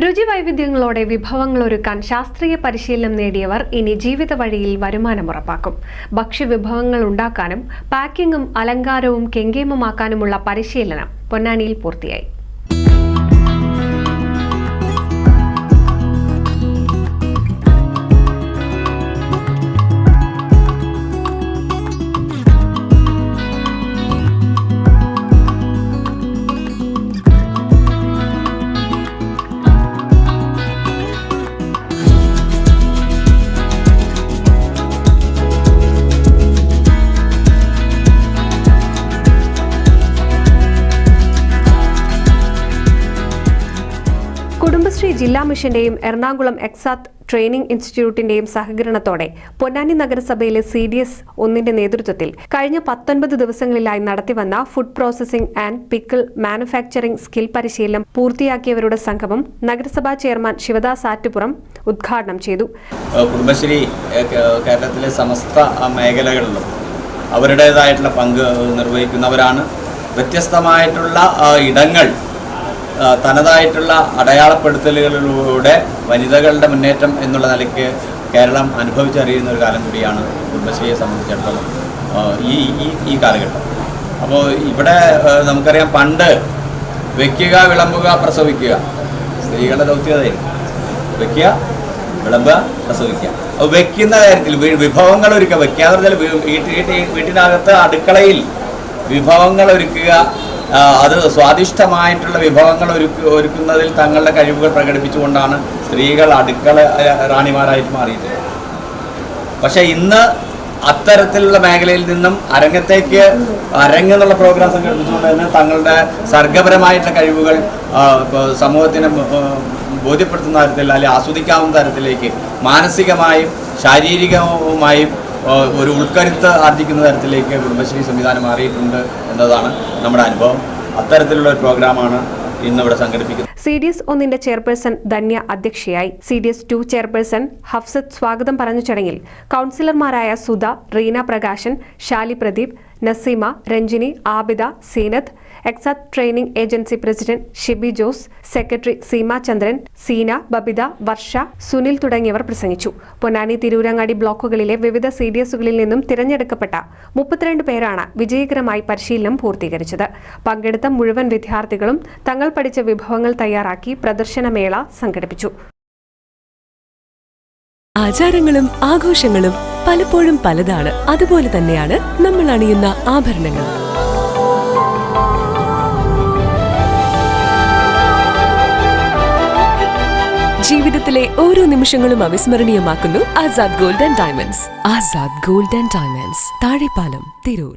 രുചിവൈവിധ്യങ്ങളോടെ വിഭവങ്ങൾ ഒരുക്കാൻ ശാസ്ത്രീയ പരിശീലനം നേടിയവർ ഇനി ജീവിത വഴിയിൽ വരുമാനം ഉറപ്പാക്കും. ഭക്ഷ്യവിഭവങ്ങൾ ഉണ്ടാക്കാനും പാക്കിംഗും അലങ്കാരവും കെങ്കേമമാക്കാനുമുള്ള പരിശീലനം പൊന്നാനിയിൽ പൂർത്തിയായി. കുടുംബശ്രീ ജില്ലാ മിഷന്റെയും എറണാകുളം എക്സാത്ത് ട്രെയിനിംഗ് ഇൻസ്റ്റിറ്റ്യൂട്ടിന്റെയും സഹകരണത്തോടെ പൊന്നാനി നഗരസഭയിലെ CDS 1 നേതൃത്വത്തിൽ കഴിഞ്ഞ 19 ദിവസങ്ങളിലായി നടത്തിവന്ന food processing and pickle manufacturing skill പരിശീലനം പൂർത്തിയാക്കിയവരുടെ സംഗമം നഗരസഭാ ചെയർമാൻ ശിവദാസ് ആറ്റുപുറം ഉദ്ഘാടനം ചെയ്തു. കുടുംബശ്രീ കേരളത്തിലെ സമസ്ത മേഖലകളിലും അവരുടേതായിട്ടുള്ള പങ്ക് നിർവഹിക്കുന്നവരാണ്. വ്യത്യസ്തമായിട്ടുള്ള ഇടങ്ങൾ തനതായിട്ടുള്ള അടയാളപ്പെടുത്തലുകളിലൂടെ വനിതകളുടെ മുന്നേറ്റം എന്നുള്ള നിലയ്ക്ക് കേരളം അനുഭവിച്ചറിയുന്ന ഒരു കാലം കൂടിയാണ് കുടുംബശ്രീയെ സംബന്ധിച്ചിടത്തോളം ഈ കാലഘട്ടം. അപ്പോൾ ഇവിടെ നമുക്കറിയാം, പണ്ട് വയ്ക്കുക, വിളമ്പുക, പ്രസവിക്കുക സ്ത്രീകളുടെ ദൗത്യതയായിരുന്നു. വയ്ക്കുക, വിളമ്പുക, പ്രസവിക്കുക. അപ്പോൾ വയ്ക്കുന്ന കാര്യത്തിൽ വിഭവങ്ങൾ ഒരുക്കുക. വയ്ക്കുക എന്ന് പറഞ്ഞാൽ വീട്ടിനകത്ത് അടുക്കളയിൽ വിഭവങ്ങൾ ഒരുക്കുക, അത് സ്വാദിഷ്ടമായിട്ടുള്ള വിഭവങ്ങൾ ഒരുക്കുന്നതിൽ തങ്ങളുടെ കഴിവുകൾ പ്രകടിപ്പിച്ചുകൊണ്ടാണ് സ്ത്രീകൾ അടുക്കള റാണിമാരായിട്ട് മാറിയിട്ടുള്ളത്. പക്ഷേ ഇന്ന് അത്തരത്തിലുള്ള മേഖലയിൽ നിന്നും അരങ്ങെന്നുള്ള പ്രോഗ്രാം സംഘടിപ്പിച്ചുകൊണ്ട് തന്നെ തങ്ങളുടെ സർഗപരമായിട്ടുള്ള കഴിവുകൾ സമൂഹത്തിന് ബോധ്യപ്പെടുത്തുന്ന തരത്തിൽ, അല്ലെങ്കിൽ ആസ്വദിക്കാവുന്ന തരത്തിലേക്ക് മാനസികമായും ശാരീരികവുമായും ഒരു ഉൾക്കരുത്ത് ആർജിക്കുന്ന തരത്തിലേക്ക് കുടുംബശ്രീ സംവിധാനം മാറിയിട്ടുണ്ട് എന്നതാണ് നമ്മുടെ അനുഭവം. അത്തരത്തിലുള്ള ഒരു പ്രോഗ്രാമാണ് ഇന്നിവിടെ സംഘടിപ്പിക്കുന്നത്. CDS 1 ചെയർപേഴ്സൺ ധന്യ അധ്യക്ഷയായി. CDS 2 ചെയർപേഴ്സൺ ഹഫ്സത്ത് സ്വാഗതം പറഞ്ഞ ചടങ്ങിൽ കൗൺസിലർമാരായ സുധ, റീന പ്രകാശൻ, ഷാലി പ്രദീപ്, നസീമ, രഞ്ജിനി, ആബിദ, സീനത്ത്, എക്സാത്ത് training agency president Shibi Jose, secretary Seema Chandran, Seena, Babitha, Varsha, Sunil തുടങ്ങിയവർ പ്രസംഗിച്ചു. പൊന്നാനി, തിരൂരങ്ങാടി ബ്ലോക്കുകളിലെ വിവിധ CDSകളിൽ നിന്നും തിരഞ്ഞെടുക്കപ്പെട്ട 32 പേരാണ് വിജയകരമായി പരിശീലനം പൂർത്തീകരിച്ചത്. പങ്കെടുത്ത മുഴുവൻ വിദ്യാർത്ഥികളും തങ്ങൾ പഠിച്ച വിഭവങ്ങൾ തയ്യാറാക്കി പ്രദർശനമേള സംഘടിപ്പിച്ചു. ആചാരങ്ങളും ആഘോഷങ്ങളും പലപ്പോഴും പലതാണ്. അതുപോലെ തന്നെയാണ് നമ്മൾ അണിയുന്ന ആഭരണങ്ങൾ. ജീവിതത്തിലെ ഓരോ നിമിഷങ്ങളും അവിസ്മരണീയമാക്കുന്നു Azad gold and diamonds. Azad gold and diamonds, Thazhepalam, Tirur.